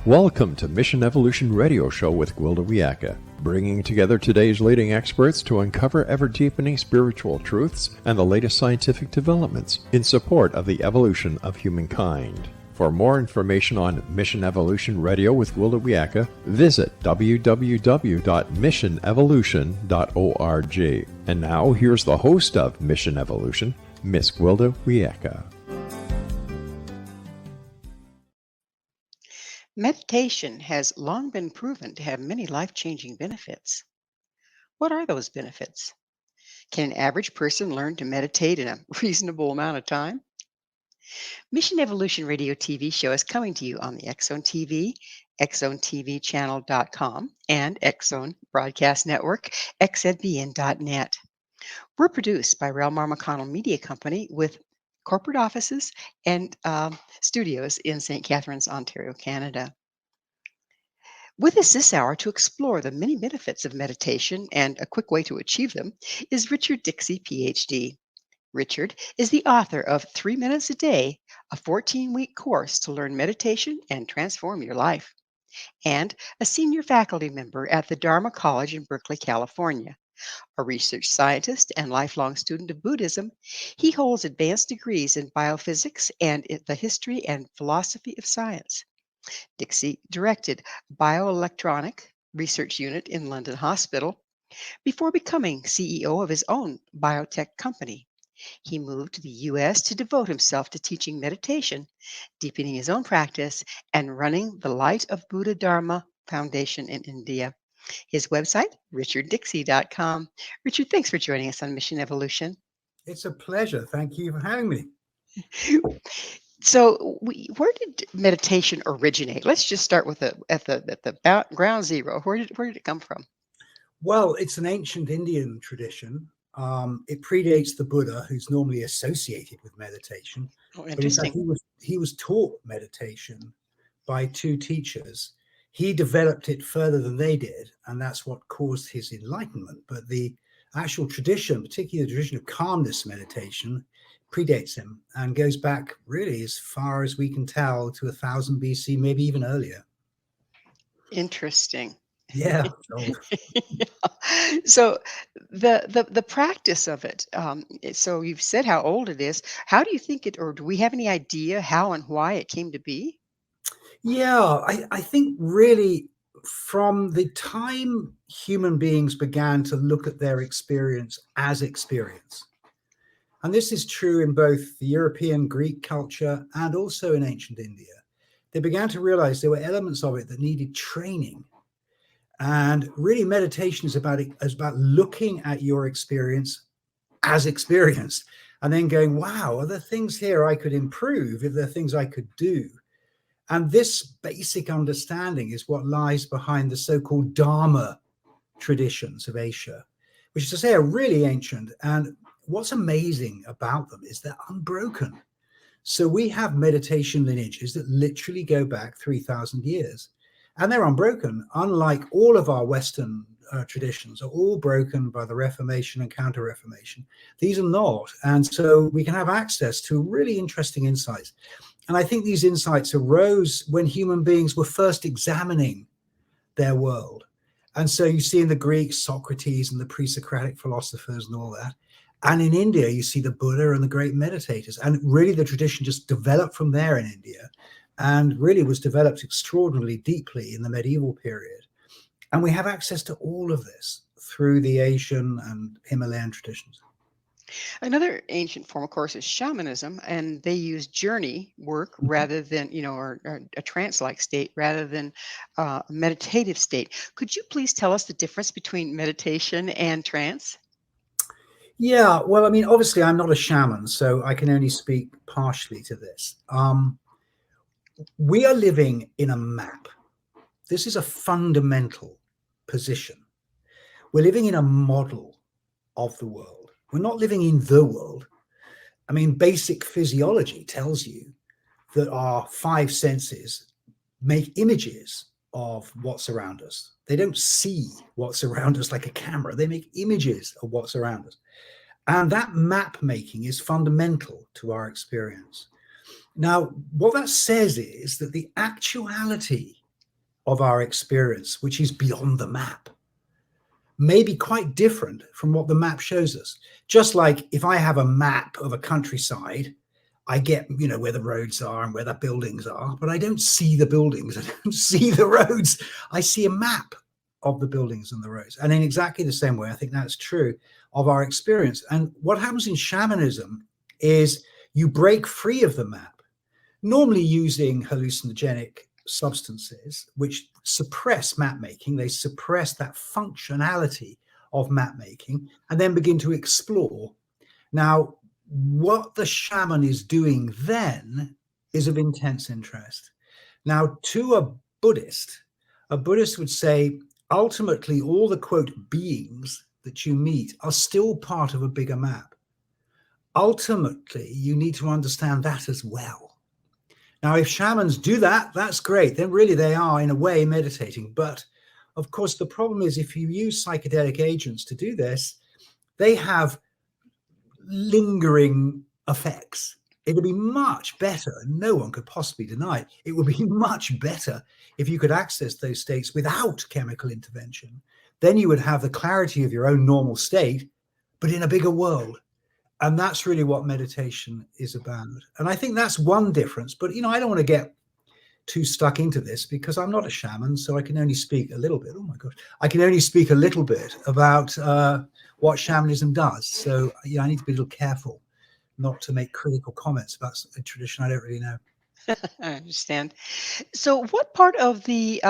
Welcome to Mission Evolution Radio Show with Gwilda Wiyaka, bringing together today's leading experts to uncover ever-deepening spiritual truths and the latest scientific developments in support of the evolution of humankind. For more information on Mission Evolution Radio with Gwilda Wiyaka, visit www.missionevolution.org. And now, here's the host of Mission Evolution, Miss Gwilda Wiyaka. Meditation has long been proven to have many life-changing benefits. What are those benefits? Can an average person learn to meditate in a reasonable amount of time? Mission Evolution Radio TV show is coming to you on the X-Zone TV, xzonetvchannel.com, and X-Zone Broadcast Network, xzbn.net. We're produced by Relmar McConnell Media Company with corporate offices and studios in St. Catharines, Ontario, Canada. With us this hour to explore the many benefits of meditation and a quick way to achieve them is Richard Dixey, PhD. Richard is the author of 3 Minutes a Day, a 14-week course to learn meditation and transform your life, and a senior faculty member at the Dharma College in Berkeley, California. A research scientist and lifelong student of Buddhism, he holds advanced degrees in biophysics and in the history and philosophy of science. Dixey directed bioelectronic research unit in London Hospital before becoming CEO of his own biotech company. He moved to the U.S. to devote himself to teaching meditation, deepening his own practice, and running the Light of Buddhadharma Foundation in India. His website, richarddixey.com. Richard, thanks for joining us on Mission Evolution. It's a pleasure. Thank you for having me. So, where did meditation originate? Let's just start with at the ground zero. Where did it come from? Well, it's an ancient Indian tradition. It predates the Buddha, who's normally associated with meditation. Oh, interesting. But in fact, he was taught meditation by two teachers. He developed it further than they did, and that's what caused his enlightenment. But the actual tradition, particularly the tradition of calmness meditation, predates him and goes back really as far as we can tell to 1000 BC, maybe even earlier. Interesting. Yeah. So the practice of it. So you've said how old it is. How do you think it, or do we have any idea how and why it came to be? Yeah, I think really from the time human beings began to look at their experience as experience, and this is true in both the European Greek culture and also in ancient India, they began to realize there were elements of it that needed training. And really meditation is about looking at your experience as experienced and then going, wow, are there things here I could improve? Are there things I could do? And this basic understanding is what lies behind the so-called Dharma traditions of Asia, which is to say are really ancient. And what's amazing about them is they're unbroken. So we have meditation lineages that literally go back 3,000 years. And they're unbroken, unlike all of our Western traditions are all broken by the Reformation and Counter-Reformation. These are not. And so we can have access to really interesting insights. And I think these insights arose when human beings were first examining their world. And so you see in the Greeks, Socrates and the pre-Socratic philosophers and all that. And in India, you see the Buddha and the great meditators. And really the tradition just developed from there in India and really was developed extraordinarily deeply in the medieval period. And we have access to all of this through the Asian and Himalayan traditions. Another ancient form, of course, is shamanism, and they use journey work rather than, or a trance-like state rather than a meditative state. Could you please tell us the difference between meditation and trance? Yeah, well, I mean, obviously, I'm not a shaman, so I can only speak partially to this. We are living in a map. This is a fundamental position. We're living in a model of the world. We're not living in the world. I mean, basic physiology tells you that our five senses make images of what's around us. They don't see what's around us like a camera. They make images of what's around us. And that map making is fundamental to our experience. Now, what that says is that the actuality of our experience, which is beyond the map, may be quite different from what the map shows us. Just like if I have a map of a countryside, I get, where the roads are and where the buildings are, but I don't see the buildings. I don't see the roads. I see a map of the buildings and the roads. And in exactly the same way, I think that's true of our experience. And what happens in shamanism is you break free of the map, normally using hallucinogenic substances, which suppress map making. They suppress that functionality of map making and then begin to explore. Now, what the shaman is doing then is of intense interest. Now, to a Buddhist would say, ultimately, all the, quote, beings that you meet are still part of a bigger map. Ultimately, you need to understand that as well. Now, if shamans do that, that's great. Then really they are, in a way, meditating. But, of course, the problem is if you use psychedelic agents to do this, they have lingering effects. It would be much better, and no one could possibly deny it, it would be much better if you could access those states without chemical intervention. Then you would have the clarity of your own normal state, but in a bigger world. And that's really what meditation is about. And I think that's one difference. But, I don't want to get too stuck into this because I'm not a shaman, so I can only speak a little bit. Oh, my God. I can only speak a little bit about what shamanism does. So, I need to be a little careful not to make critical comments about a tradition I don't really know. I understand. So, what part of the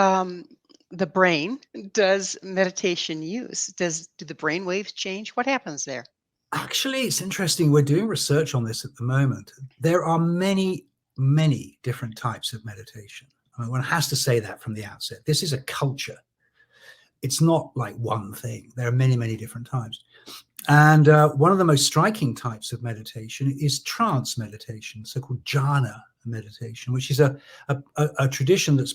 brain does meditation use? Do the brain waves change? What happens there? Actually, it's interesting. We're doing research on this at the moment. There are many, many different types of meditation. I mean, one has to say that from the outset. This is a culture. It's not like one thing. There are many, many different types. And one of the most striking types of meditation is trance meditation, so-called jhana meditation, which is a tradition that's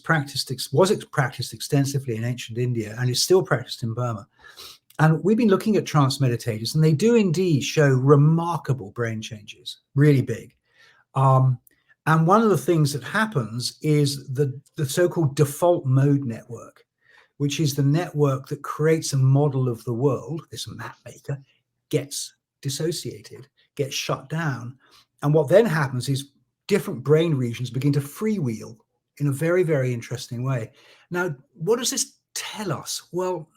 was practiced extensively in ancient India and is still practiced in Burma. And we've been looking at trance meditators, and they do indeed show remarkable brain changes, really big. And one of the things that happens is the so-called default mode network, which is the network that creates a model of the world, this map maker, gets dissociated, gets shut down. And what then happens is different brain regions begin to freewheel in a very, very interesting way. Now, what does this tell us? Well,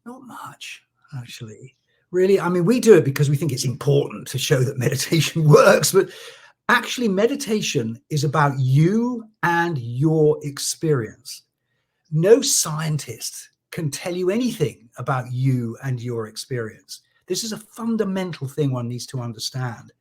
not much, actually. Really, I mean, we do it because we think it's important to show that meditation works, but actually meditation is about you and your experience. No scientist can tell you anything about you and your experience. This is a fundamental thing one needs to understand.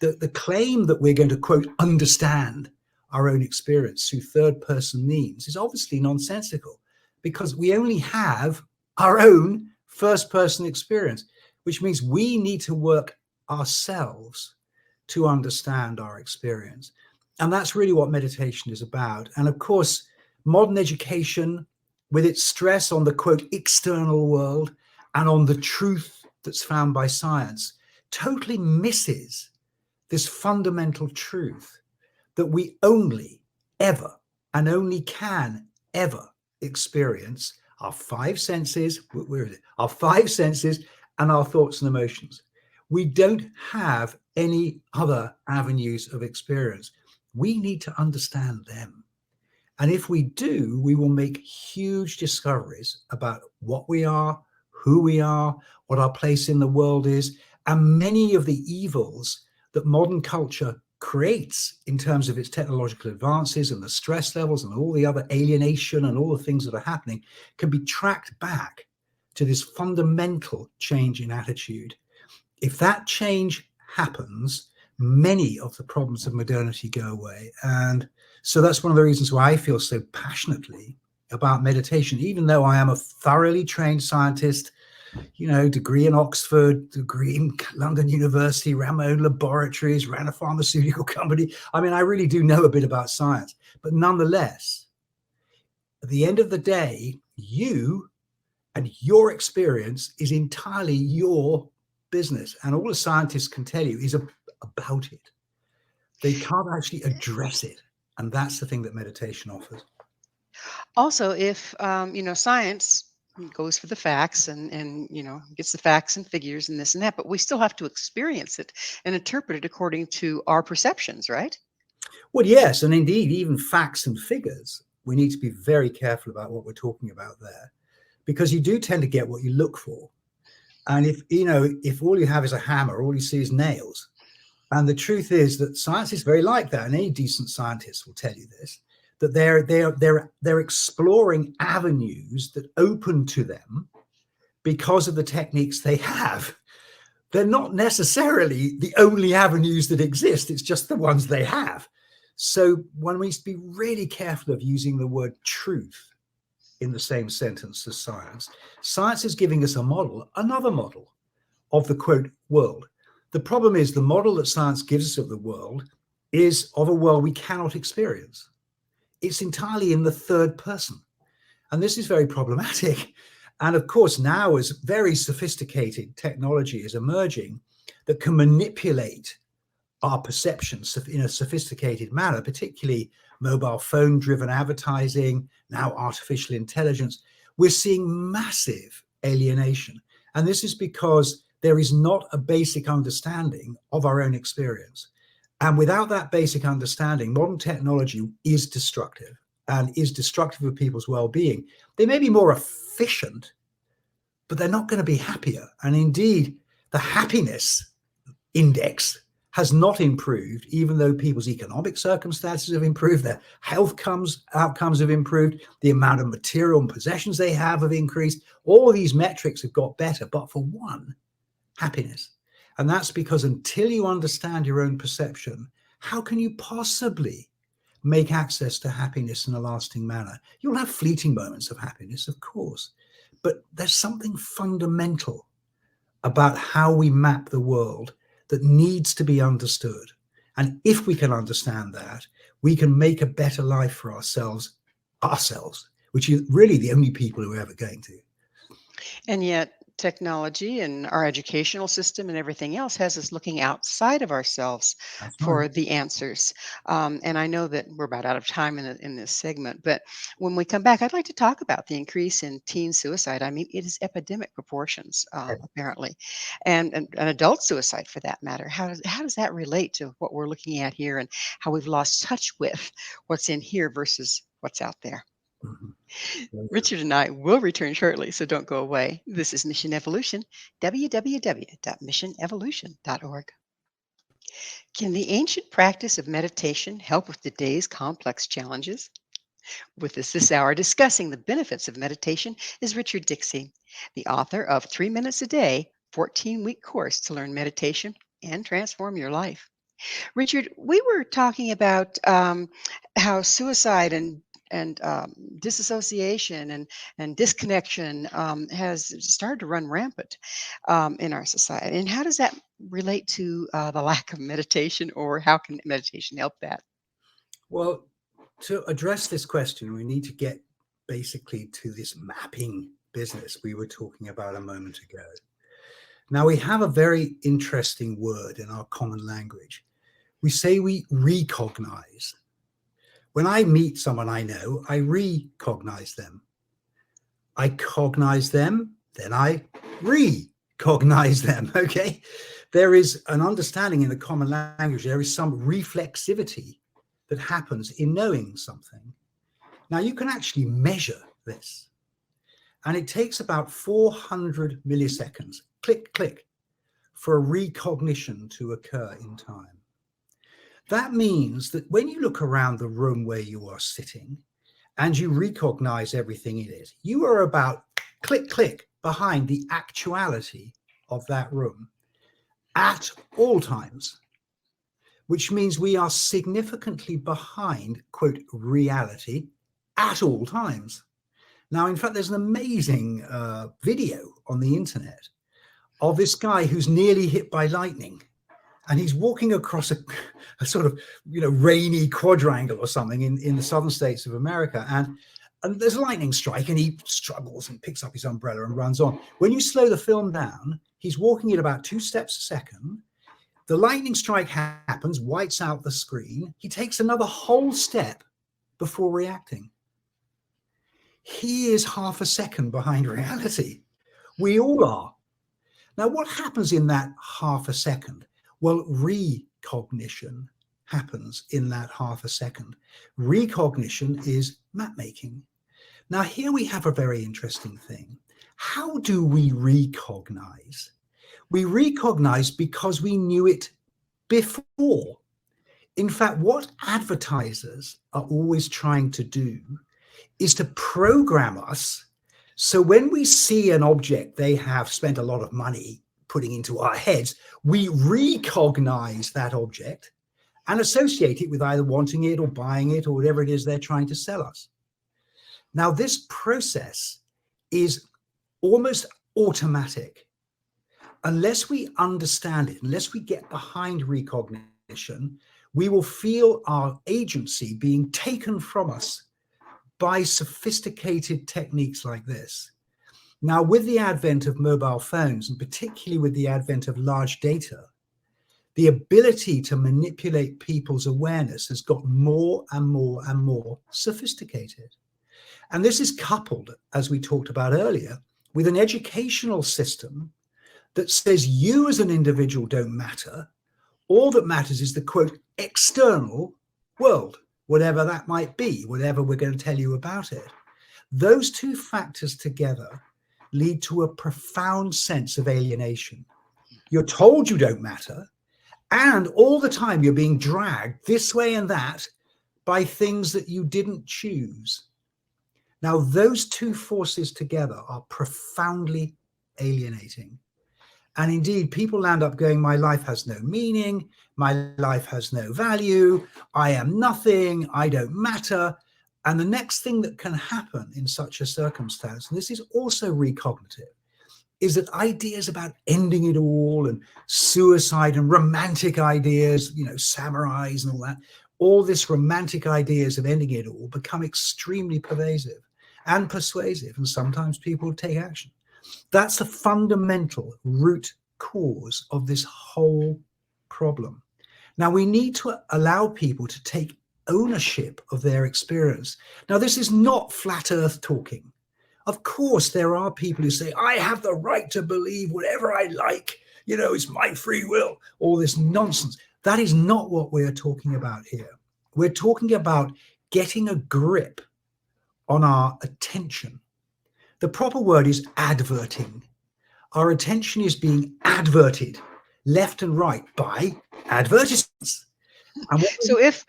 The claim that we're going to, quote, understand our own experience through third-person means is obviously nonsensical because we only have our own first-person experience, which means we need to work ourselves to understand our experience. And that's really what meditation is about. And of course, modern education, with its stress on the, quote, external world and on the truth that's found by science, totally misses this fundamental truth that we only ever and only can ever experience our five senses, our five senses and our thoughts and emotions. We don't have any other avenues of experience. We need to understand them. And if we do, we will make huge discoveries about what we are, who we are, what our place in the world is, and many of the evils that modern culture creates in terms of its technological advances and the stress levels and all the other alienation and all the things that are happening can be tracked back to this fundamental change in attitude. If that change happens, many of the problems of modernity go away. And so that's one of the reasons why I feel so passionately about meditation, even though I am a thoroughly trained scientist, degree in Oxford, degree in London University, ran my own laboratories, ran a pharmaceutical company. I mean, I really do know a bit about science, but nonetheless, at the end of the day, you and your experience is entirely your business. And all the scientists can tell you is about it. They can't actually address it. And that's the thing that meditation offers. Also, if science goes for the facts and gets the facts and figures and this and that, but we still have to experience it and interpret it according to our perceptions, right? Well, yes, and indeed, even facts and figures, we need to be very careful about what we're talking about there, because you do tend to get what you look for. And if all you have is a hammer, all you see is nails. And the truth is that science is very like that, and any decent scientist will tell you this, that they're exploring avenues that open to them because of the techniques they have. They're not necessarily the only avenues that exist. It's just the ones they have. So one needs to be really careful of using the word truth in the same sentence as science. Science is giving us a model, another model of the quote world. The problem is the model that science gives us of the world is of a world we cannot experience. It's entirely in the third person. And this is very problematic. And of course, now as very sophisticated technology is emerging that can manipulate our perceptions in a sophisticated manner, particularly mobile phone driven advertising, now artificial intelligence, we're seeing massive alienation. And this is because there is not a basic understanding of our own experience. And without that basic understanding, modern technology is destructive and is destructive of people's well-being. They may be more efficient, but they're not going to be happier. And indeed, the happiness index has not improved, even though people's economic circumstances have improved, their health outcomes have improved, the amount of material and possessions they have increased. All these metrics have got better, but for one, happiness. And that's because until you understand your own perception, how can you possibly make access to happiness in a lasting manner? You'll have fleeting moments of happiness, of course, but there's something fundamental about how we map the world that needs to be understood. And if we can understand that, we can make a better life for ourselves, which is really the only people who are ever going to. And yet, technology and our educational system and everything else has us looking outside of ourselves That's for right. the answers. And I know that we're about out of time in this segment, but when we come back, I'd like to talk about the increase in teen suicide. I mean, it is epidemic proportions, apparently, and adult suicide for that matter. How does that relate to what we're looking at here and how we've lost touch with what's in here versus what's out there? Mhm. Richard and I will return shortly, so don't go away. This is Mission Evolution, www.missionevolution.org. Can the ancient practice of meditation help with today's complex challenges? With us this hour discussing the benefits of meditation is Richard Dixey, the author of 3 Minutes a Day, 14-week course to learn meditation and transform your life. Richard, we were talking about how suicide and disassociation and disconnection has started to run rampant in our society. And how does that relate to the lack of meditation, or how can meditation help that? Well, to address this question, we need to get basically to this mapping business we were talking about a moment ago. Now, we have a very interesting word in our common language. We say we recognize. When I meet someone I know, I recognize them. I cognize them, then I recognize them, okay? There is an understanding in the common language. There is some reflexivity that happens in knowing something. Now, you can actually measure this. And it takes about 400 milliseconds, click, click, for a recognition to occur in time. That means that when you look around the room where you are sitting and you recognize everything in it, you are about click, click behind the actuality of that room at all times, which means we are significantly behind, quote, reality at all times. Now, in fact, there's an amazing video on the internet of this guy who's nearly hit by lightning. And he's walking across a sort of, rainy quadrangle or something in the southern states of America. And there's a lightning strike and he struggles and picks up his umbrella and runs on. When you slow the film down, he's walking at about 2 steps a second. The lightning strike happens, whites out the screen. He takes another whole step before reacting. he is half a second behind reality. We all are. Now, what happens in that half a second? Well, recognition happens in that half a second. Recognition is map making. Now, here we have a very interesting thing. How do we recognize? We recognize because we knew it before. In fact, what advertisers are always trying to do is to program us. So when we see an object they have spent a lot of money putting into our heads, we recognize that object and associate it with either wanting it or buying it or whatever it is they're trying to sell us. Now, this process is almost automatic. Unless we understand it, unless we get behind recognition, we will feel our agency being taken from us by sophisticated techniques like this. Now, with the advent of mobile phones, and particularly with the advent of large data, the ability to manipulate people's awareness has got more and more and more sophisticated. And this is coupled, as we talked about earlier, with an educational system that says you as an individual don't matter. All that matters is the, quote, external world, whatever that might be, whatever we're going to tell you about it. Those two factors together lead to a profound sense of alienation. You're told you don't matter, and all the time you're being dragged this way and that by things that you didn't choose. Now, those two forces together are profoundly alienating. And indeed, people land up going, my life has no meaning, my life has no value, I am nothing, I don't matter. And the next thing that can happen in such a circumstance, and this is also recognitive, is that ideas about ending it all and suicide and romantic ideas, you know, samurais and all this romantic ideas of ending it all become extremely pervasive and persuasive, and sometimes people take action. That's the fundamental root cause of this whole problem. Now, we need to allow people to take ownership of their experience. Now, this is not flat earth talking. Of course, there are people who say, I have the right to believe whatever I like, you know, it's my free will, all this nonsense. That is not what we're talking about here. We're talking about getting a grip on our attention. The proper word is adverting. Our attention is being adverted left and right by advertisements. And so if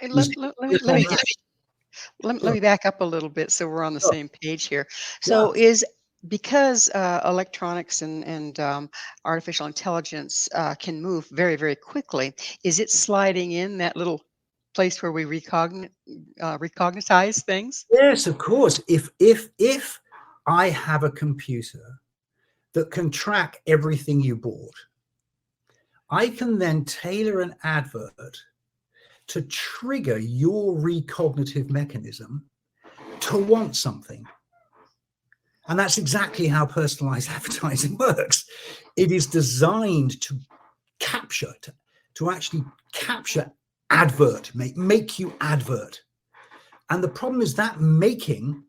let me back up a little bit so we're on the same page here. So is because electronics and artificial intelligence can move very, very quickly, is it sliding in that little place where we recognize things? Yes, of course. If I have a computer that can track everything you bought, I can then tailor an advert to trigger your recognitive mechanism to want something. And that's exactly how personalized advertising works. It is designed to capture, to actually capture advert, make you advert. And the problem is that making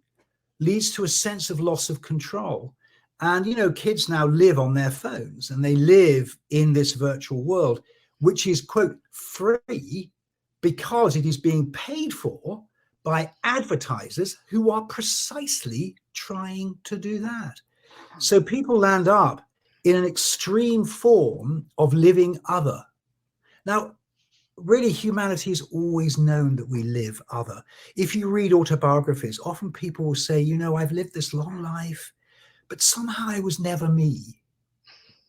leads to a sense of loss of control. And, you know, kids now live on their phones and they live in this virtual world, which is, quote, free because it is being paid for by advertisers who are precisely trying to do that. So people land up in an extreme form of living other. Now, really, humanity has always known that we live other. If you read autobiographies, often people will say, you know, I've lived this long life, but somehow I was never me.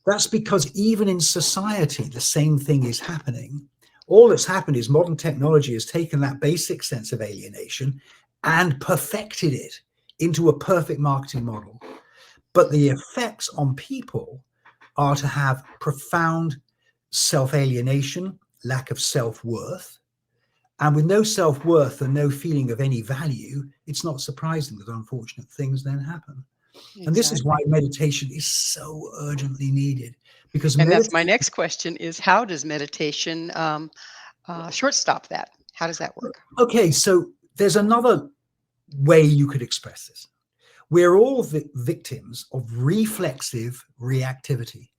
That's because even in society, the same thing is happening. All that's happened is modern technology has taken that basic sense of alienation and perfected it into a perfect marketing model. But the effects on people are to have profound self-alienation, lack of self-worth. And with no self-worth and no feeling of any value, it's not surprising that unfortunate things then happen. Exactly. And this is why meditation is so urgently needed. Because that's my next question is, how does meditation shortstop that? How does that work? Okay, so there's another way you could express this. We're all victims of reflexive reactivity.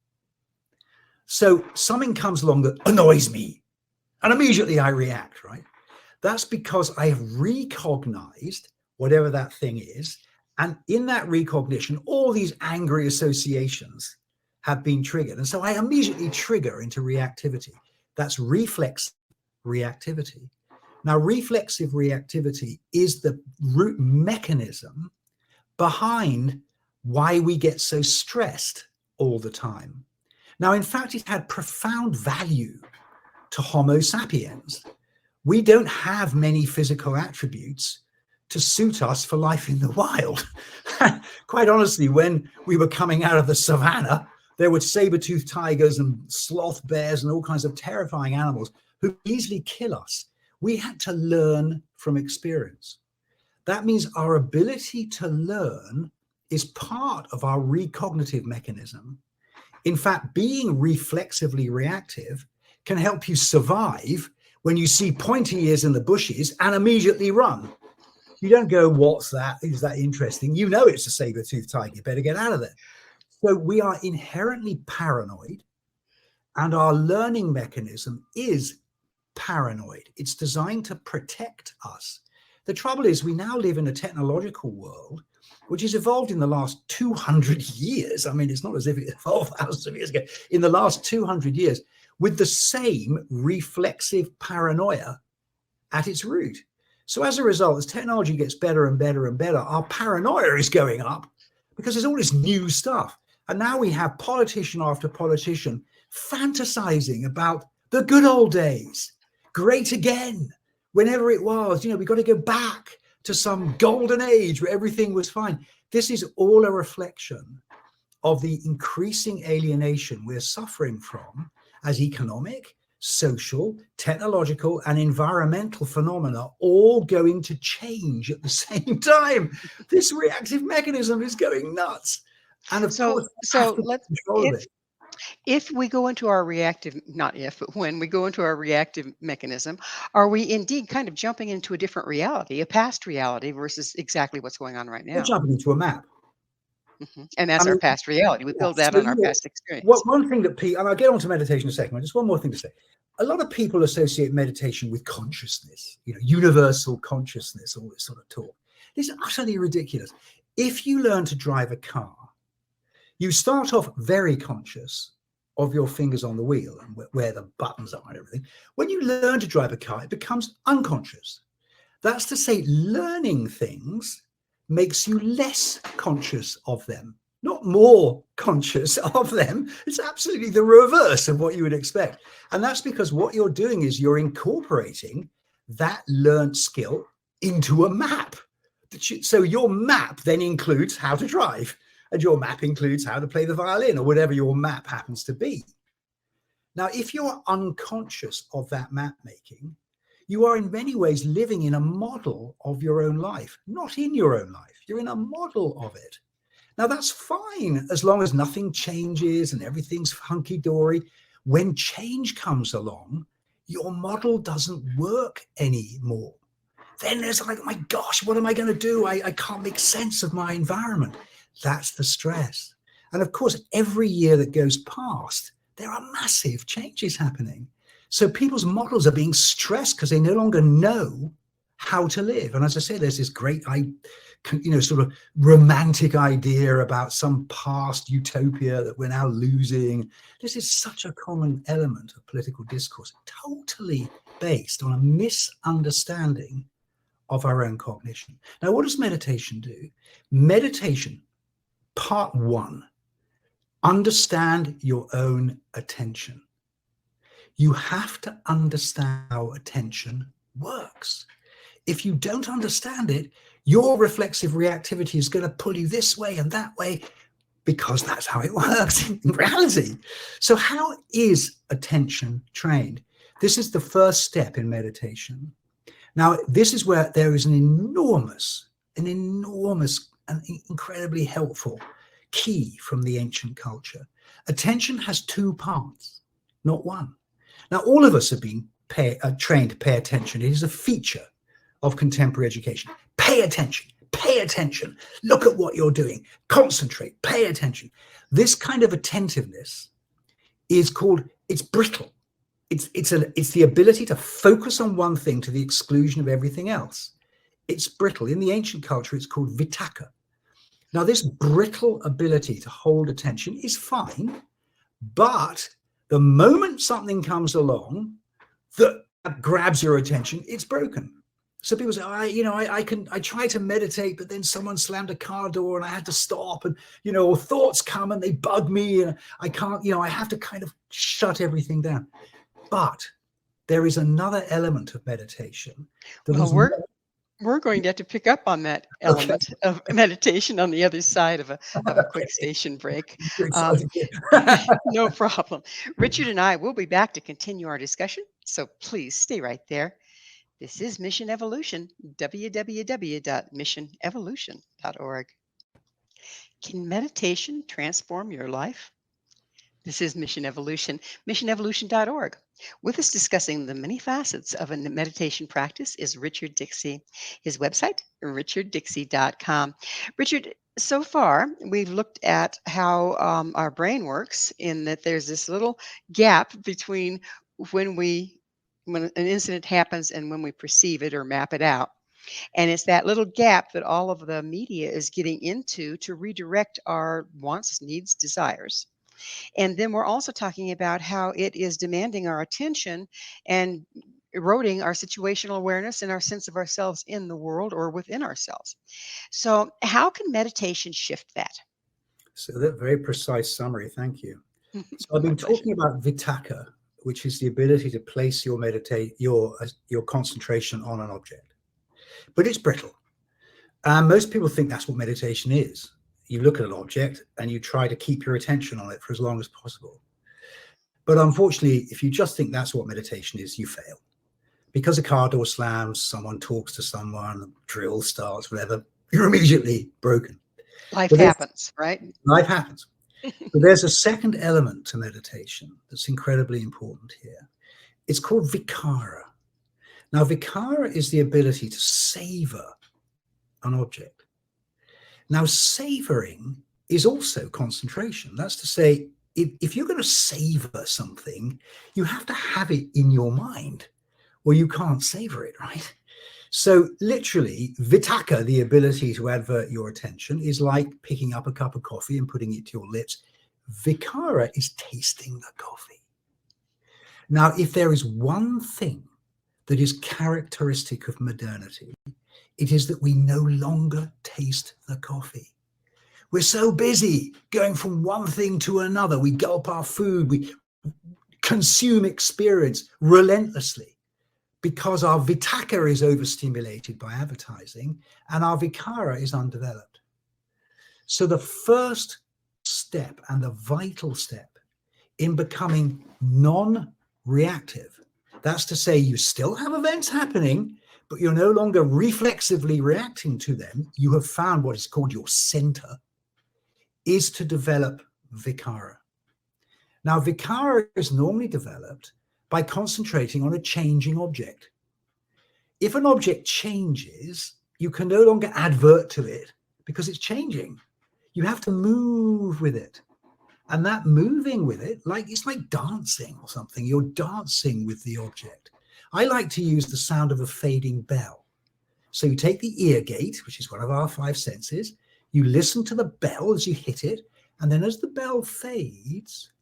So something comes along that annoys me, and immediately I react, right? That's because I have recognized whatever that thing is. And in that recognition, all these angry associations have been triggered. And so I immediately trigger into reactivity. That's reflex reactivity. Now, reflexive reactivity is the root mechanism behind why we get so stressed all the time. Now, in fact, it had profound value to Homo sapiens. We don't have many physical attributes to suit us for life in the wild. Quite honestly, when we were coming out of the savannah, there were saber-toothed tigers and sloth bears and all kinds of terrifying animals who easily kill us. We had to learn from experience. That means our ability to learn is part of our recognitive mechanism. In fact, being reflexively reactive can help you survive when you see pointy ears in the bushes and immediately run. You don't go, what's that? Is that interesting? You know it's a saber-toothed tiger. You better get out of there. So we are inherently paranoid, and our learning mechanism is paranoid. It's designed to protect us. The trouble is we now live in a technological world which has evolved in the last 200 years. I mean, it's not as if it evolved thousands of years ago. In the last 200 years, with the same reflexive paranoia at its root. So as a result, as technology gets better and better and better, our paranoia is going up because there's all this new stuff. And now we have politician after politician fantasizing about the good old days, great again, whenever it was. You know, we've got to go back to some golden age where everything was fine. This is all a reflection of the increasing alienation we're suffering from as economic, social, technological, and environmental phenomena all going to change at the same time. This reactive mechanism is going nuts. And of course, let's if we go into our reactive, not if, but when we go into our reactive mechanism, are we indeed kind of jumping into a different reality, a past reality versus exactly what's going on right now? We're jumping into a map. And that's our past reality. We build that on our past experience. One thing that and I'll get on to meditation in a second, but just one more thing to say. A lot of people associate meditation with consciousness, you know, universal consciousness, all this sort of talk. This is utterly ridiculous. If you learn to drive a car, you start off very conscious of your fingers on the wheel and where the buttons are and everything. When you learn to drive a car, it becomes unconscious. That's to say, learning things makes you less conscious of them, not more conscious of them. It's absolutely the reverse of what you would expect. And that's because what you're doing is you're incorporating that learned skill into a map. So your map then includes how to drive, and your map includes how to play the violin or whatever your map happens to be. Now, if you're unconscious of that map making, you are in many ways living in a model of your own life, not in your own life. You're in a model of it. Now, that's fine as long as nothing changes and everything's hunky-dory. When change comes along, your model doesn't work anymore. Then there's like, oh my gosh, what am I going to do? I can't make sense of my environment. That's the stress. And of course, every year that goes past, there are massive changes happening. So people's models are being stressed because they no longer know how to live. And as I say, there's this great, sort of romantic idea about some past utopia that we're now losing. This is such a common element of political discourse, totally based on a misunderstanding of our own cognition. Now, what does meditation do? Meditation, part one, understand your own attention. You have to understand how attention works. If you don't understand it, your reflexive reactivity is going to pull you this way and that way because that's how it works in reality. So how is attention trained? This is the first step in meditation. Now, this is where there is an enormous and incredibly helpful key from the ancient culture. Attention has two parts, not one. Now, all of us have been trained to pay attention. It is a feature of contemporary education. Pay attention, pay attention, look at what you're doing, concentrate, pay attention. This kind of attentiveness is called, it's brittle. It's the ability to focus on one thing to the exclusion of everything else. It's brittle. In the ancient culture, it's called vitaka. Now, this brittle ability to hold attention is fine, but the moment something comes along that grabs your attention, it's broken. So people say, I try to meditate, but then someone slammed a car door and I had to stop, and, or thoughts come and they bug me and I can't, I have to kind of shut everything down. But there is another element of meditation. We're going to have to pick up on that element of meditation on the other side of a quick station break. No problem. Richard and I will be back to continue our discussion, so please stay right there. This is Mission Evolution, www.missionevolution.org. Can meditation transform your life? This is Mission Evolution, missionevolution.org. With us discussing the many facets of a meditation practice is Richard Dixey. His website, richarddixey.com. Richard, so far we've looked at how our brain works, in that there's this little gap between when an incident happens and when we perceive it or map it out. And it's that little gap that all of the media is getting into to redirect our wants, needs, desires. And then we're also talking about how it is demanding our attention and eroding our situational awareness and our sense of ourselves in the world or within ourselves. So how can meditation shift that? So that very precise summary. Thank you. So I've been talking about vitaka, which is the ability to place your concentration on an object. But it's brittle. Most people think that's what meditation is. You look at an object and you try to keep your attention on it for as long as possible. But unfortunately, if you just think that's what meditation is, you fail. Because a car door slams, someone talks to someone, a drill starts, whatever, you're immediately broken. Life happens, right? Life happens. But there's a second element to meditation that's incredibly important here. It's called vikara. Now, vikara is the ability to savor an object. Now, savoring is also concentration. That's to say, if you're going to savor something, you have to have it in your mind, or you can't savor it, right? So literally, vitaka, the ability to avert your attention, is like picking up a cup of coffee and putting it to your lips. Vikara is tasting the coffee. Now, if there is one thing that is characteristic of modernity, it is that we no longer taste the coffee. We're so busy going from one thing to another. We gulp our food. We consume experience relentlessly because our vitaka is overstimulated by advertising and our vikara is undeveloped. So the first step and the vital step in becoming non-reactive, that's to say you still have events happening, but you're no longer reflexively reacting to them. You have found what is called your center, is to develop vikara. Now, vikara is normally developed by concentrating on a changing object. If an object changes, you can no longer advert to it because it's changing. You have to move with it. And that moving with it, it's like dancing or something. You're dancing with the object. I like to use the sound of a fading bell. So you take the ear gate, which is one of our five senses, you listen to the bell as you hit it, and then as the bell fades,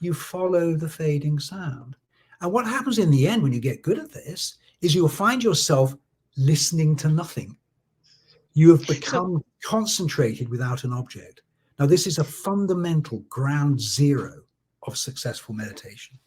you follow the fading sound. And what happens in the end when you get good at this is you'll find yourself listening to nothing. You have become concentrated without an object. Now, this is a fundamental ground zero of successful meditation.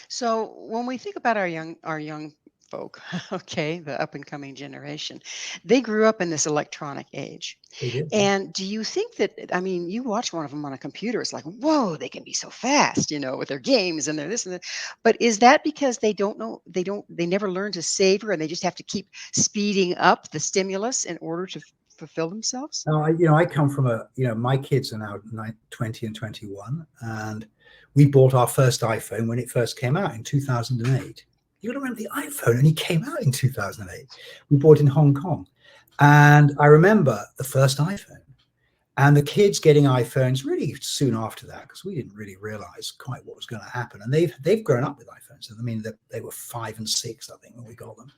So when we think about our young folk, okay, the up and coming generation, they grew up in this electronic age. They did. And do you think that, you watch one of them on a computer, it's like, whoa, they can be so fast, with their games and their this and that. But is that because they never learn to savor and they just have to keep speeding up the stimulus in order to fulfill themselves? No, I come from my kids are now 20 and 21, and we bought our first iPhone when it first came out in 2008. You got to remember the iPhone only came out in 2008. We bought it in Hong Kong. And I remember the first iPhone and the kids getting iPhones really soon after that, because we didn't really realize quite what was going to happen. And they've grown up with iPhones. I mean, they were 5 and 6, I think, when we got them.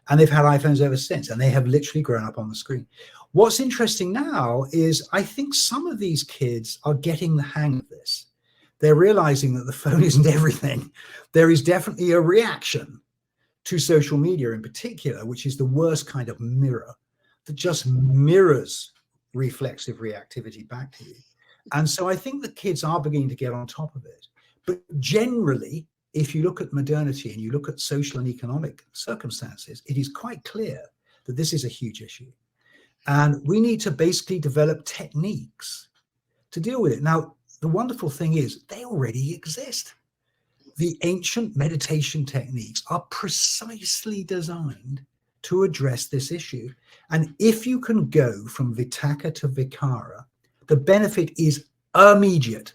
And they've had iPhones ever since. And they have literally grown up on the screen. What's interesting now is I think some of these kids are getting the hang of this. They're realizing that the phone isn't everything. There is definitely a reaction to social media in particular, which is the worst kind of mirror that just mirrors reflexive reactivity back to you. And so I think the kids are beginning to get on top of it. But generally, if you look at modernity and you look at social and economic circumstances, it is quite clear that this is a huge issue. And we need to basically develop techniques to deal with it. Now, the wonderful thing is they already exist. The ancient meditation techniques are precisely designed to address this issue. And if you can go from Vitakka to Vikara, the benefit is immediate.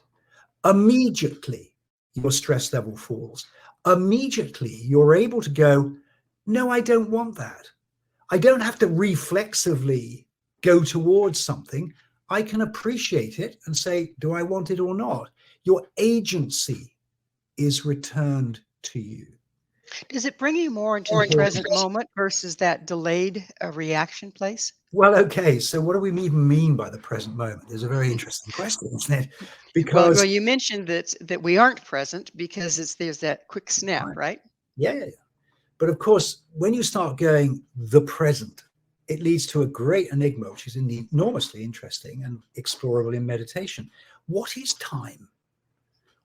Immediately, your stress level falls. Immediately, you're able to go, no, I don't want that. I don't have to reflexively go towards something. I can appreciate it and say, do I want it or not? Your agency is returned to you. Does it bring you more into the present moment versus that delayed reaction place? Well, okay. So what do we even mean by the present moment? There's a very interesting question, isn't it? Because well, you mentioned that we aren't present because there's that quick snap, right? Yeah. But of course, when you start going the present, it leads to a great enigma, which is enormously interesting and explorable in meditation. What is time?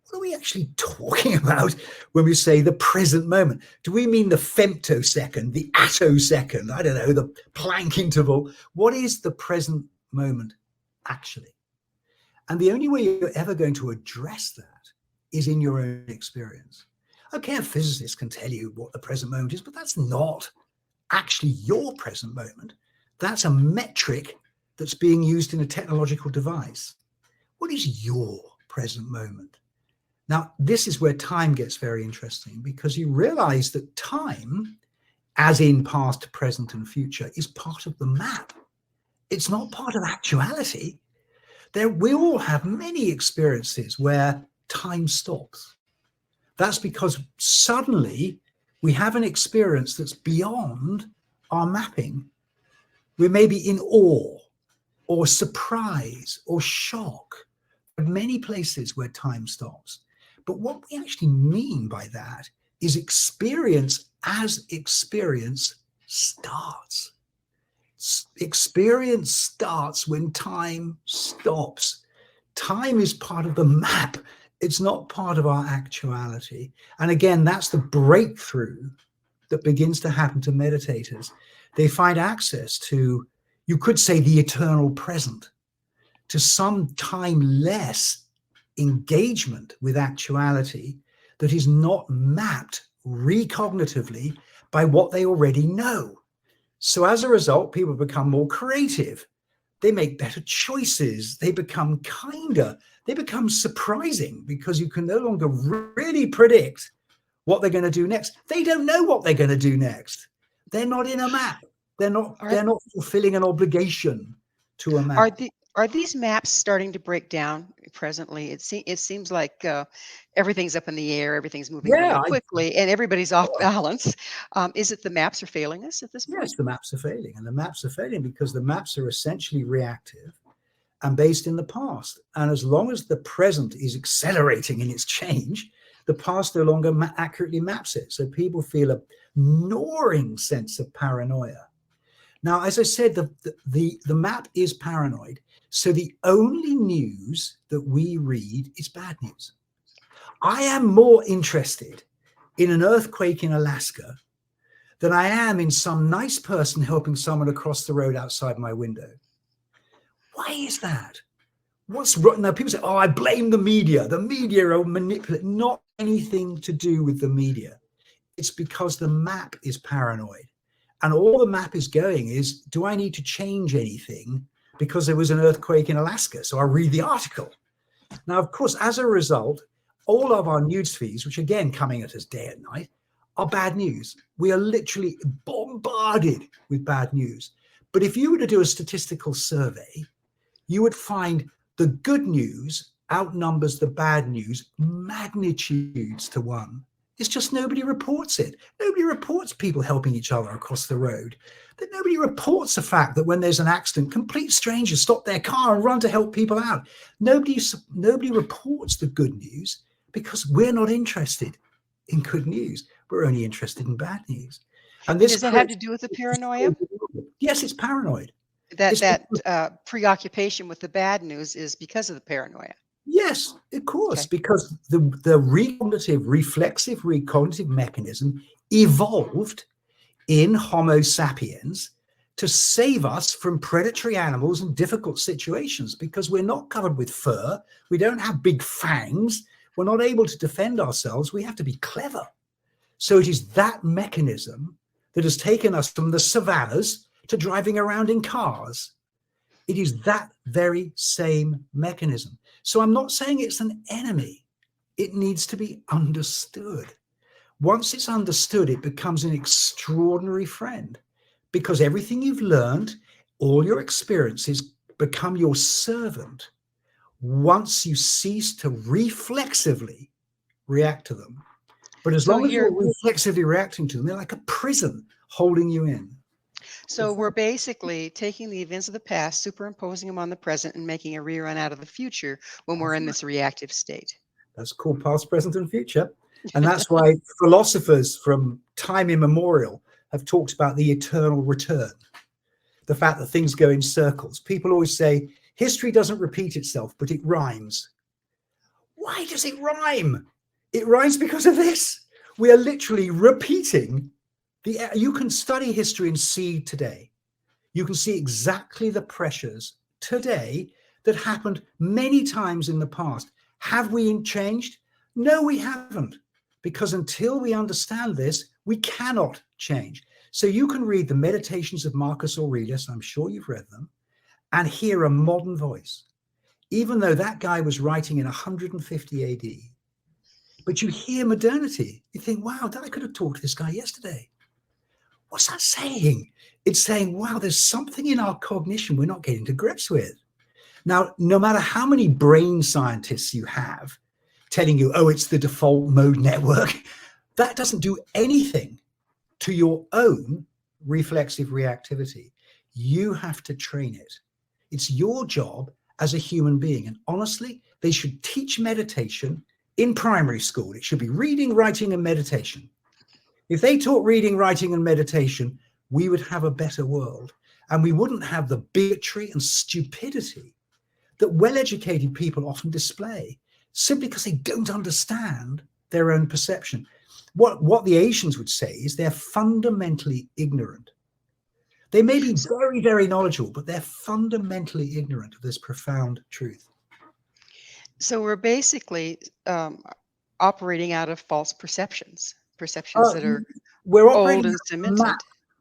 What are we actually talking about when we say the present moment? Do we mean the femtosecond, the attosecond, I don't know, the Planck interval? What is the present moment actually? And the only way you're ever going to address that is in your own experience. Okay, a physicist can tell you what the present moment is, but that's not actually your present moment. That's a metric that's being used in a technological device. What is your present moment? Now, this is where time gets very interesting, because you realize that time, as in past, present, and future, is part of the map. It's not part of actuality. We all have many experiences where time stops. That's because suddenly we have an experience that's beyond our mapping. We may be in awe or surprise or shock. There are many places where time stops. But what we actually mean by that is experience as experience starts. Experience starts when time stops. Time is part of the map. It's not part of our actuality. And again, that's the breakthrough that begins to happen to meditators. They find access to, you could say, the eternal present, to some timeless engagement with actuality that is not mapped recognitively by what they already know. So as a result, people become more creative. They make better choices. They become kinder. They become surprising, because you can no longer really predict what they're going to do next. They don't know what they're going to do next. They're not in a map. They're not fulfilling an obligation to a map. Are these maps starting to break down presently? It seems like everything's up in the air, everything's moving really quickly, and everybody's off balance. Is it the maps are failing us at this point? Yes, the maps are failing. And the maps are failing because the maps are essentially reactive and based in the past. And as long as the present is accelerating in its change, the past no longer accurately maps it. So people feel a gnawing sense of paranoia. Now, as I said, the map is paranoid. So the only news that we read is bad news. I am more interested in an earthquake in Alaska than I am in some nice person helping someone across the road outside my window. Why is that? What's wrong? Now, people say, oh, I blame the media. The media are manipulating. Not anything to do with the media. It's because the map is paranoid. And all the map is going is, do I need to change anything because there was an earthquake in Alaska? So I read the article. Now, of course, as a result, all of our news feeds, which again coming at us day and night, are bad news. We are literally bombarded with bad news. But if you were to do a statistical survey, you would find the good news outnumbers the bad news magnitudes to one. It's just nobody reports it. Nobody reports people helping each other across the road. That nobody reports the fact that when there's an accident, complete strangers stop their car and run to help people out. Nobody reports the good news because we're not interested in good news. We're only interested in bad news. And does that have to do with the paranoia? Yes, it's paranoid. That preoccupation with the bad news is because of the paranoia. Yes, of course, because the reflexive recognitive mechanism evolved in Homo sapiens to save us from predatory animals and difficult situations, because we're not covered with fur, we don't have big fangs, we're not able to defend ourselves, we have to be clever. So it is that mechanism that has taken us from the savannas to driving around in cars. It is that very same mechanism. So I'm not saying it's an enemy. It needs to be understood. Once it's understood, it becomes an extraordinary friend, because everything you've learned, all your experiences become your servant once you cease to reflexively react to them. But as long as you're reflexively reacting to them, they're like a prison holding you in. So we're basically taking the events of the past, superimposing them on the present, and making a rerun out of the future when we're in this reactive state. That's called past, present, and future. And that's why philosophers from time immemorial have talked about the eternal return, the fact that things go in circles. People always say, history doesn't repeat itself, but it rhymes. Why does it rhyme? It rhymes because of this. We are literally repeating. You can study history and see today. You can see exactly the pressures today that happened many times in the past. Have we changed? No, we haven't. Because until we understand this, we cannot change. So you can read the Meditations of Marcus Aurelius, I'm sure you've read them, and hear a modern voice, even though that guy was writing in 150 AD. But you hear modernity. You think, wow, I could have talked to this guy yesterday. What's that saying? It's saying, wow, there's something in our cognition we're not getting to grips with. Now, no matter how many brain scientists you have telling you, oh, it's the default mode network, that doesn't do anything to your own reflexive reactivity. You have to train it. It's your job as a human being. And honestly, they should teach meditation in primary school. It should be reading, writing, and meditation. If they taught reading, writing, and meditation, we would have a better world, and we wouldn't have the bigotry and stupidity that well-educated people often display, simply because they don't understand their own perception. What the Asians would say is they're fundamentally ignorant. They may be very, very knowledgeable, but they're fundamentally ignorant of this profound truth. So we're basically operating out of false perceptions that are old and cemented.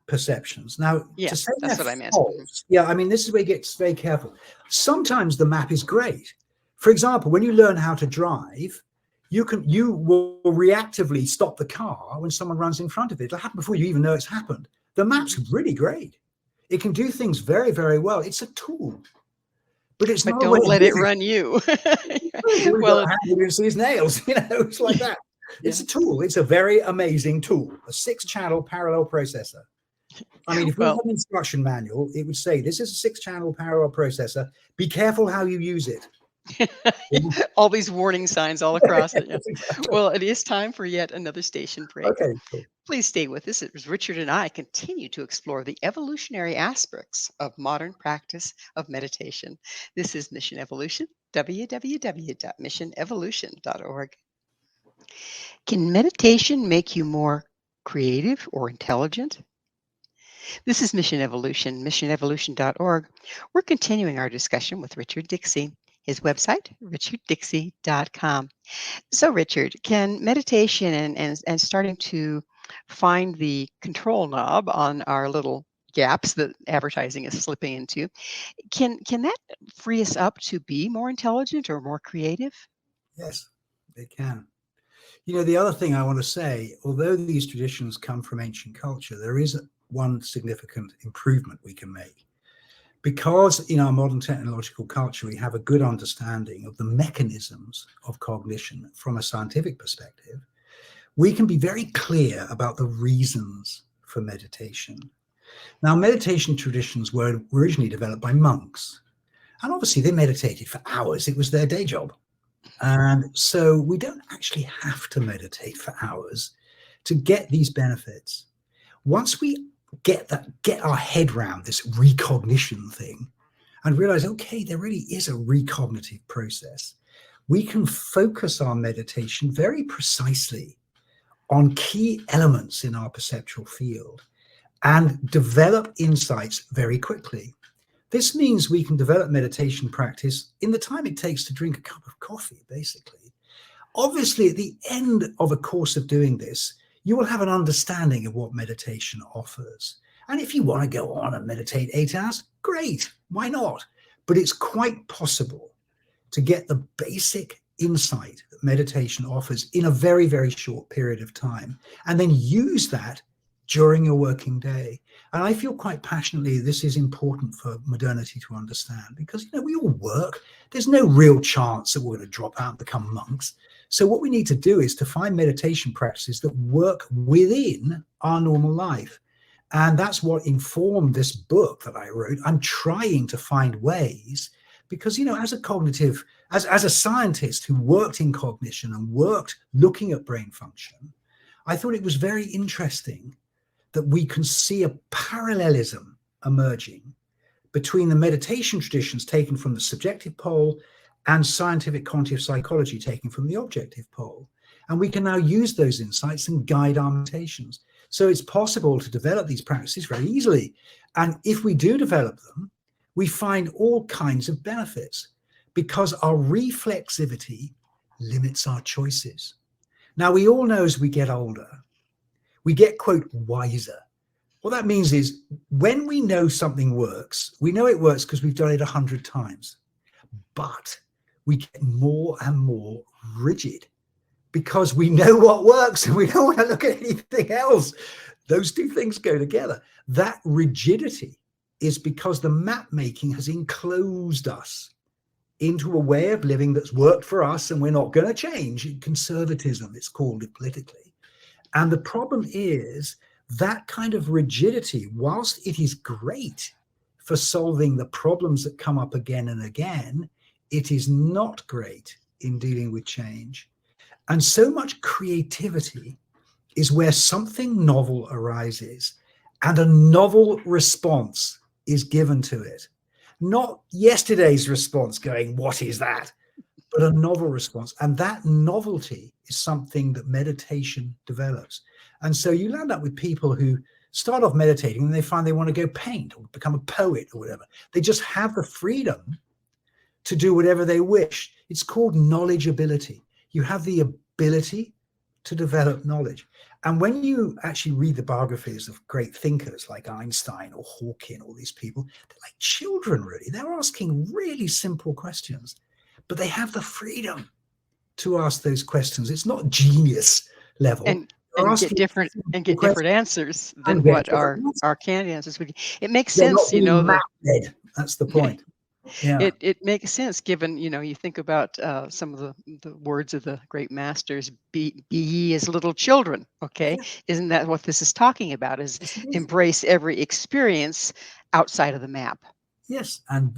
Perceptions. Now, yes, to say that's what I meant. False, yeah, I mean, this is where it gets very careful. Sometimes the map is great. For example, when you learn how to drive, you will reactively stop the car when someone runs in front of it. It'll happen before you even know it's happened. The map's really great. It can do things very, very well. It's a tool. But don't let it run you. Well, you see his nails, it's like that. It's a tool. It's a very amazing tool. A 6-channel parallel processor. I mean, if we have an instruction manual, it would say, this is a 6-channel parallel processor. Be careful how you use it. All these warning signs all across it. Yeah. Well, it is time for yet another station break. Okay, cool. Please stay with us as Richard and I continue to explore the evolutionary aspects of modern practice of meditation. This is Mission Evolution, www.missionevolution.org. Can meditation make you more creative or intelligent? This is Mission Evolution, missionevolution.org. We're continuing our discussion with Richard Dixey. His website, richarddixey.com. So, Richard, can meditation and starting to find the control knob on our little gaps that advertising is slipping into, can that free us up to be more intelligent or more creative? Yes, it can. The other thing I want to say, although these traditions come from ancient culture, there is one significant improvement we can make. Because in our modern technological culture, we have a good understanding of the mechanisms of cognition from a scientific perspective, we can be very clear about the reasons for meditation. Now, meditation traditions were originally developed by monks, and obviously they meditated for hours. It was their day job. And so we don't actually have to meditate for hours to get these benefits. Once we get our head around this recognition thing and realize, okay, there really is a recognitive process, we can focus our meditation very precisely on key elements in our perceptual field and develop insights very quickly. This means we can develop meditation practice in the time it takes to drink a cup of coffee, basically. Obviously, at the end of a course of doing this, you will have an understanding of what meditation offers. And if you want to go on and meditate 8 hours, great, why not? But it's quite possible to get the basic insight that meditation offers in a very, very short period of time, and then use that during your working day. And I feel quite passionately this is important for modernity to understand, because we all work. There's no real chance that we're going to drop out and become monks. So what we need to do is to find meditation practices that work within our normal life. And that's what informed this book that I wrote. I'm trying to find ways, because, as a scientist who worked in cognition and worked looking at brain function, I thought it was very interesting that we can see a parallelism emerging between the meditation traditions taken from the subjective pole and scientific cognitive psychology taken from the objective pole. And we can now use those insights and guide our meditations. So it's possible to develop these practices very easily. And if we do develop them, we find all kinds of benefits, because our reflexivity limits our choices. Now, we all know as we get older, we get, quote, wiser. What that means is when we know something works, we know it works because we've done it 100 times. But we get more and more rigid because we know what works and we don't want to look at anything else. Those two things go together. That rigidity is because the map making has enclosed us into a way of living that's worked for us and we're not going to change. Conservatism, it's called it politically. And the problem is that kind of rigidity, whilst it is great for solving the problems that come up again and again, it is not great in dealing with change. And so much creativity is where something novel arises and a novel response is given to it. Not yesterday's response going, what is that? But a novel response. And that novelty is something that meditation develops. And so you land up with people who start off meditating and they find they want to go paint or become a poet or whatever. They just have the freedom to do whatever they wish. It's called knowledgeability. You have the ability to develop knowledge. And when you actually read the biographies of great thinkers like Einstein or Hawking, all these people, they're like children, really. They're asking really simple questions, but they have the freedom to ask those questions. It's not genius level. And get different answers than what our canned answers would be. It makes sense, That's the point. Yeah. It makes sense given, you think about some of the words of the great masters, be ye as little children, okay? Yeah. Isn't that what this is talking about, is embrace every experience outside of the map? Yes, and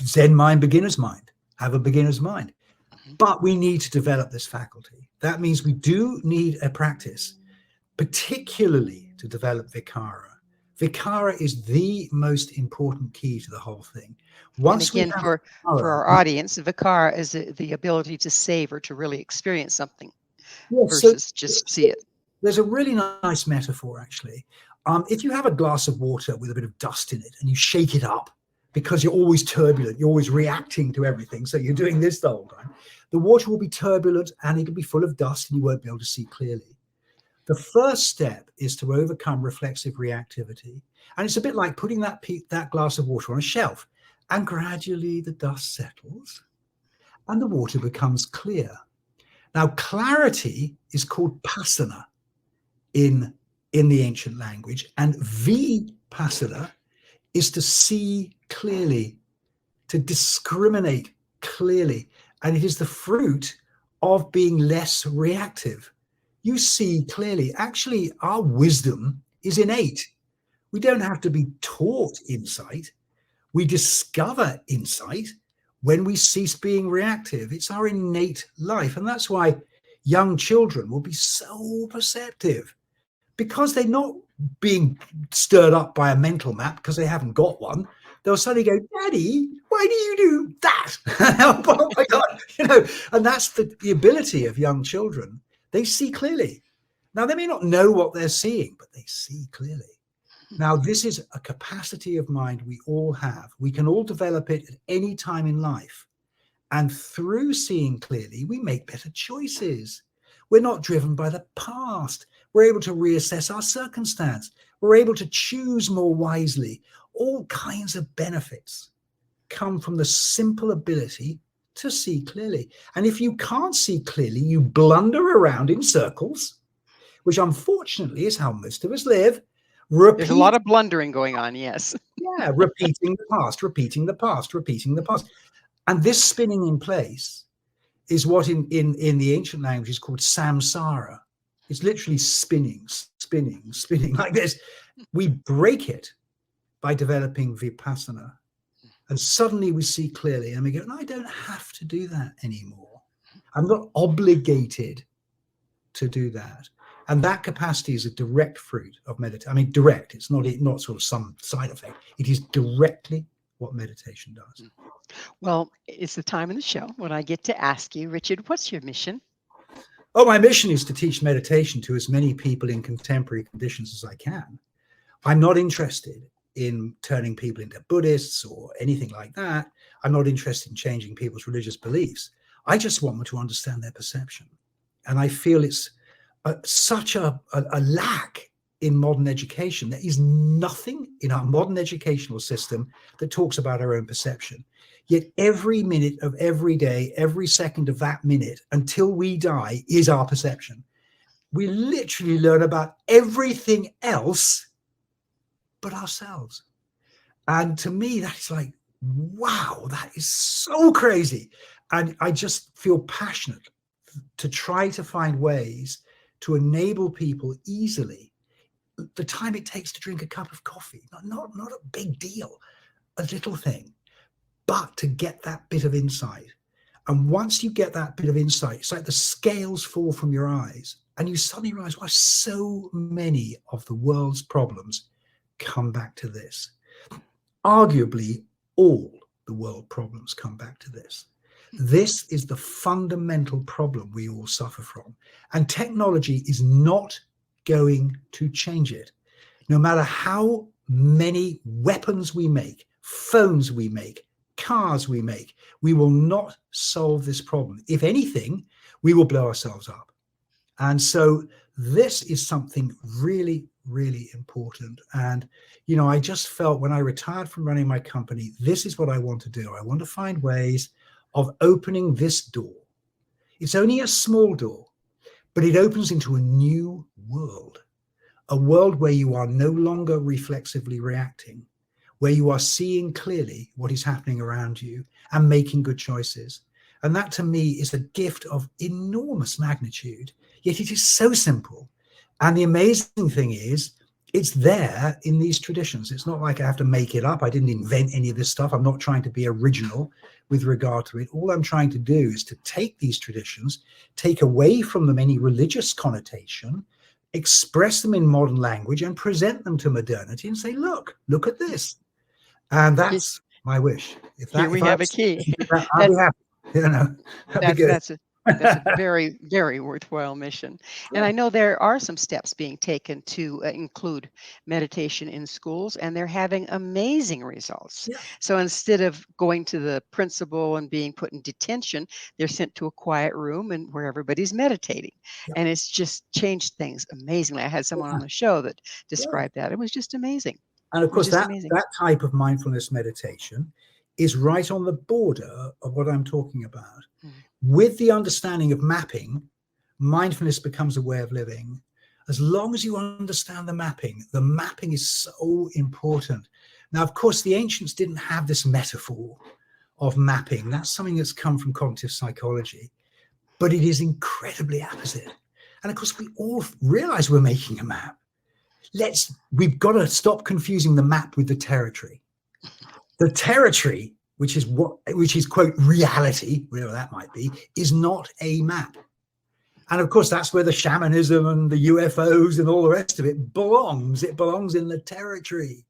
Zen mind, beginner's mind. Have a beginner's mind. Mm-hmm. But we need to develop this faculty. That means we do need a practice, particularly to develop Vichara. Vichara is the most important key to the whole thing. Once and again, for our audience, Vichara is the ability to savor, to really experience something, versus just see it. There's a really nice metaphor, actually. If you have a glass of water with a bit of dust in it and you shake it up, because you're always turbulent, you're always reacting to everything, so you're doing this the whole time, the water will be turbulent and it'll be full of dust and you won't be able to see clearly. The first step is to overcome reflexive reactivity. And it's a bit like putting that glass of water on a shelf, and gradually the dust settles and the water becomes clear. Now, clarity is called pasana in in the ancient language, and vipassana is to see clearly, to discriminate clearly, and it is the fruit of being less reactive. You see clearly. Actually, our wisdom is innate. We don't have to be taught insight. We discover insight when we cease being reactive. It's our innate life. And that's why young children will be so perceptive, because they're not being stirred up by a mental map because they haven't got one. They'll suddenly go, Daddy, why do you do that? Oh my God, and that's the ability of young children. They see clearly. Now, they may not know what they're seeing, but they see clearly. Now, this is a capacity of mind we all have. We can all develop it at any time in life. And through seeing clearly, we make better choices. We're not driven by the past. We're able to reassess our circumstance. We're able to choose more wisely. All kinds of benefits come from the simple ability to see clearly. And if you can't see clearly, you blunder around in circles, which unfortunately is how most of us live. There's a lot of blundering going on, yes. Yeah, repeating the past, repeating the past, repeating the past. And this spinning in place is what in the ancient language is called samsara. It's literally spinning like this. We break it by developing vipassana. And suddenly we see clearly and we go, no, I don't have to do that anymore. I'm not obligated to do that. And that capacity is a direct fruit of meditation. I mean, direct. It's not sort of some side effect. It is directly what meditation does. Well, it's the time in the show when I get to ask you, Richard, what's your mission? Oh, my mission is to teach meditation to as many people in contemporary conditions as I can. I'm not interested in turning people into Buddhists or anything like that. I'm not interested in changing people's religious beliefs. I just want them to understand their perception. And I feel it's such a lack in modern education. There is nothing in our modern educational system that talks about our own perception. Yet every minute of every day, every second of that minute until we die is our perception. We literally learn about everything else but ourselves. And to me, that's like, wow, that is so crazy. And I just feel passionate to try to find ways to enable people easily the time it takes to drink a cup of coffee. Not a big deal, a little thing, but to get that bit of insight. And once you get that bit of insight, it's like the scales fall from your eyes and you suddenly realize why so many of the world's problems come back to this. Arguably, all the world problems come back to this. This is the fundamental problem we all suffer from. And technology is not going to change it. No matter how many weapons we make, phones we make, cars we make, we will not solve this problem. If anything, we will blow ourselves up. And so this is something really, really important. And, I just felt when I retired from running my company, this is what I want to do. I want to find ways of opening this door. It's only a small door, but it opens into a new world, a world where you are no longer reflexively reacting, where you are seeing clearly what is happening around you and making good choices. And that to me is a gift of enormous magnitude, yet it is so simple. And the amazing thing is, it's there in these traditions. It's not like I have to make it up. I didn't invent any of this stuff. I'm not trying to be original with regard to it. All I'm trying to do is to take these traditions, take away from them any religious connotation, express them in modern language and present them to modernity and say, look at this. And that's my wish. Here we have a key. I'll be happy. That'd be good. That's a very, very worthwhile mission. And I know there are some steps being taken to include meditation in schools, and they're having amazing results. Yeah. So instead of going to the principal and being put in detention, they're sent to a quiet room and where everybody's meditating. Yeah. And it's just changed things amazingly. I had someone on the show that described that. It was just amazing. And of course, that type of mindfulness meditation is right on the border of what I'm talking about. With the understanding of mapping, mindfulness becomes a way of living. As long as you understand the mapping is so important. Now, of course, the ancients didn't have this metaphor of mapping. That's something that's come from cognitive psychology, but it is incredibly apposite. And of course, we all realize we're making a map. We've got to stop confusing the map with the territory. The territory, which is quote reality, whatever that might be, is not a map. And of course, that's where the shamanism and the UFOs and all the rest of it belongs. It belongs in the territory.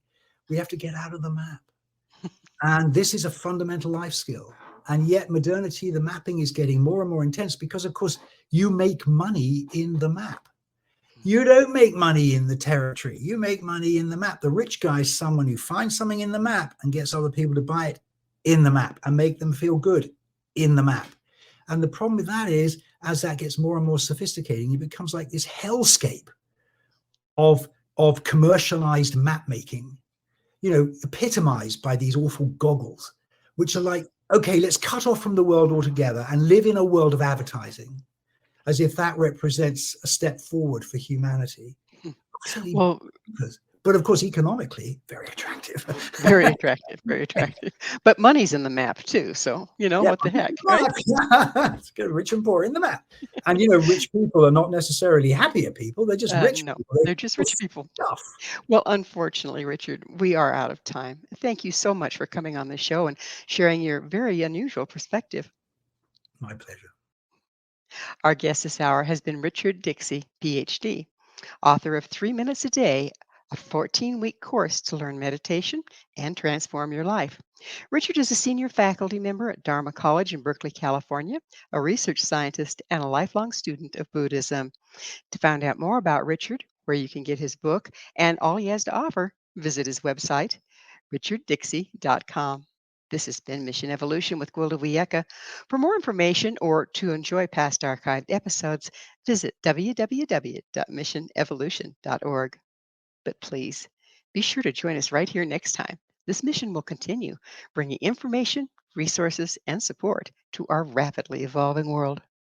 We have to get out of the map. And this is a fundamental life skill. And yet modernity, the mapping is getting more and more intense because, of course, you make money in the map. You don't make money in the territory. You make money in the map. The rich guy is someone who finds something in the map and gets other people to buy it in the map and make them feel good in the map. And the problem with that is, as that gets more and more sophisticated, it becomes like this hellscape of commercialized map making, epitomized by these awful goggles, which are like, okay, let's cut off from the world altogether and live in a world of advertising, as if that represents a step forward for humanity. Well, but of course, economically, very attractive. Very attractive, very attractive. But money's in the map too, so what the heck, right? It's good, rich and poor in the map. And rich people are not necessarily happier people. They're just rich No, people. they're just rich people. Stuff. Well, unfortunately, Richard, we are out of time. Thank you so much for coming on the show and sharing your very unusual perspective. My pleasure. Our guest this hour has been Richard Dixey, PhD, author of 3 Minutes a Day, a 14-week course to learn meditation and transform your life. Richard is a senior faculty member at Dharma College in Berkeley, California, a research scientist, and a lifelong student of Buddhism. To find out more about Richard, where you can get his book and all he has to offer, visit his website, richarddixey.com. This has been Mission Evolution with Gwilda Wiyaka. For more information or to enjoy past archived episodes, visit www.missionevolution.org. But please, be sure to join us right here next time. This mission will continue, bringing information, resources, and support to our rapidly evolving world.